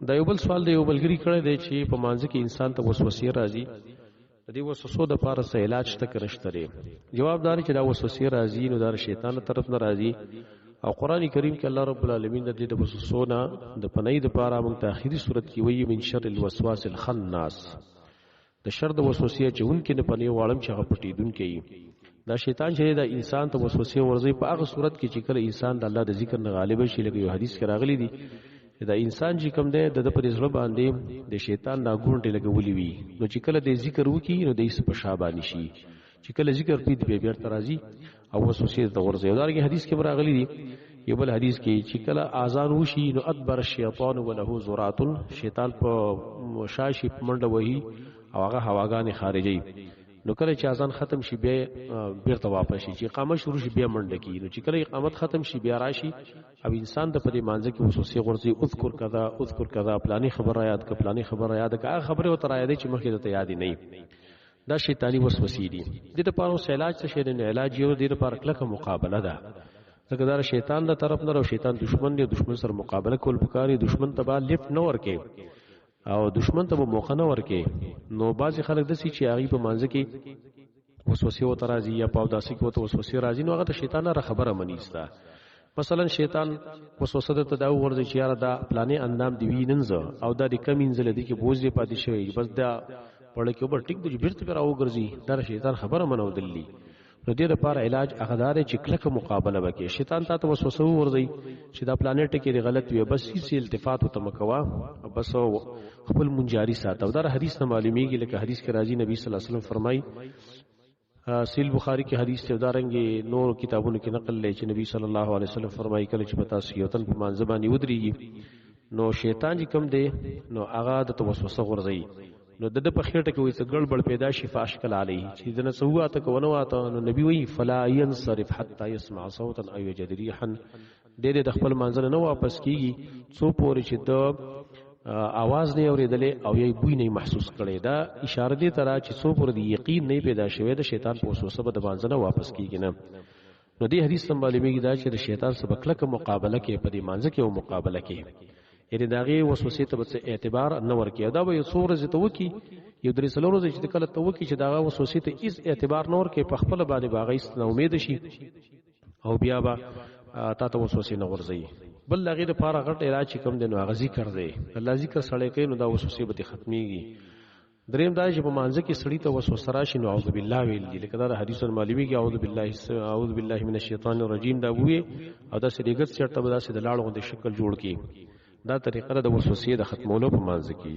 دا یو بل سوال دی یو بلګری کړی دی چې په مانځ کې انسان ته وسوسې راځي د دې وسوسو د پاره څه علاج ته کرشته دی جواب دار چې دا وسوسې راځي نو دا شیطان طرف نه راځي او قران کریم کې الله رب العالمین د دې د وسوسو نه د پنۍ د پاره موږ ته اخیری صورت کې وایي من شر الوسواس الخناس د شر د وسوسې چې اونکې نه پنۍ واړم چې غپټیدون کوي دا شیطان چې دا انسان ته وسوسې ورځي په هغه صورت کې چې کله انسان د الله د ذکر نه غالب شي لکه یو حدیث کې راغلی دی دا انسان چې کوم دی د پر زړه باندې د شیطان دا ګونټه لګولې وي نو چې کله د ذکر وکي نو د ایس په شابه نشي چې کله ذکر پید به بیرته راځي او وسوسې ته ورځي دا حدیث کې راغلی دی یو بل حدیث کې چې کله اذان وشي نو ادبر الشیطان وله زرات شیطان په شاشي منډه وهي او هغه هواګانې خارجي نو کله چې اذان ختم شي بیا بیرته واپس شي چې اقامت شروع شي بیا منډه کی نو چې کله اقامت ختم شي بیا راشي او انسان د پدې مانځ کې وسوسې ورځي اذکر کذا پلاني خبر یاد ک پلاني خبر یاد ک هغه خبره او تر یاد چې مخکې ته یاد نه دا شیطانی وسوسې دي د دې لپاره علاج څه شی نه علاج یو د دې لپاره کلکه مقابله ده ځکه دا شیطان د طرف نه او شیطان دشمن دی دشمن سره مقابله کول پکاري دشمن تبا لیفت نه ورکه او دشمن ته موقع نه ورکه نو بعضی خلک دسي چې هغه په مانځ کې وسوسې او ترازی یا پاوداسي کې وته وسوسې راځي نو هغه ته شیطان را خبره منيستا مثلا شیطان وسوسه ته دا ورځي چې یاره دا پلانې اندام دی ویننځ او دا د کم انځل دي کې بوز دی پاتې شوی بس دا پړ کې اوپر ټیک دی بیرته پر او ګرځي دا شیطان خبره منو دلی نو دې لپاره علاج هغه چې کلکه مقابله وکړي شیطان ته وسوسه ورځي چې دا پلانټ کې غلط وي بس هیڅ التفات او تمکوا بس خپل منجاری ساتو دا حدیث نه معلومیږي لکه حدیث کې راځي نبی صلی الله علیه وسلم فرمایي سیل بخاری کې حدیث ته دارنګي نور کتابونو کې نقل لې چې نبی صلی الله علیه وسلم فرمایي کله چې پتا سیوتن په منځبانی ودرېږي نو شیطان چې کم دی نو هغه د وسوسه ورځي نو د په خېټه کې وې څه ګړبړ پیدا شي فاشکل علی چې دنه سواته کو واته نو نبی وی فلا ينصرف حتى يسمع صوتا او يجد ريحا د خپل منځل نه واپس کیږي څو پورې چې د आवाज نه اوریدلې او یې بوی نه محسوس کړي دا اشاره دي تر چې څو پورې یقین نه پیدا شوی د شیطان په وسوسه به د منځل نه واپس کیږي نه نو دې حدیث سم معلومیږي دا چې د شیطان سره کلکه مقابله کې په دې منځ کې او مقابله کې یعنی داغه وسوسې ته به اعتبار نه ورکیه دا به یو څورز ته وکی یو درې سلورز چې کله ته وکی چې داغه وسوسې ته هیڅ اعتبار نه ورکې په خپل باندې باغې نه امید شي او بیا به تا ته وسوسې نه ورځي بل لغې د پاره غټ علاج کوم دی نو هغه ذکر دی الله ذکر سره کوي نو دا وسوسې به ختميږي دریم دا چې په مانځ کې سړی ته وسوسه راشي نو اعوذ بالله ویل دي لکه دا حدیث معلومی کې اعوذ بالله من الشیطان الرجیم دا وې او دا سړيګت چرته به دا سې د لاړو د شکل جوړ کی دا طریقه د وسوسې د ختمولو په مانځ کې